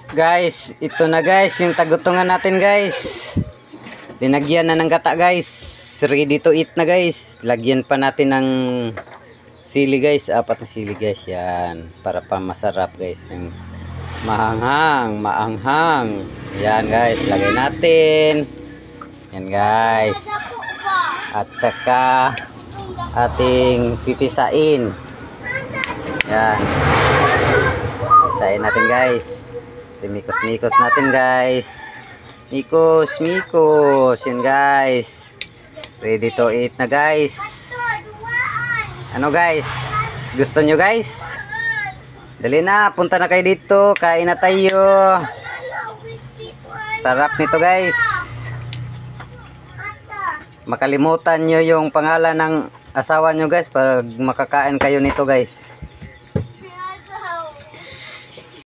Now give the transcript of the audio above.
Guys, ito na guys, yung tagutungan natin guys. Linagyan na ng gata guys. Ready to eat na guys. Lagyan pa natin ng sili guys. 4 na sili guys. Yan. Para pa masarap guys. Yung maanghang. Yan guys. Lagay natin. Yan guys. At saka ating pipisain. Yan. Pipisain natin guys. Mikos natin guys. Mikos. Yan guys. Ready to eat na guys. Ano guys? Gusto nyo guys? Dali na, punta na kayo dito. Kain na tayo. Sarap nito guys. Makalimutan nyo yung pangalan ng asawa nyo guys para makakain kayo nito guys.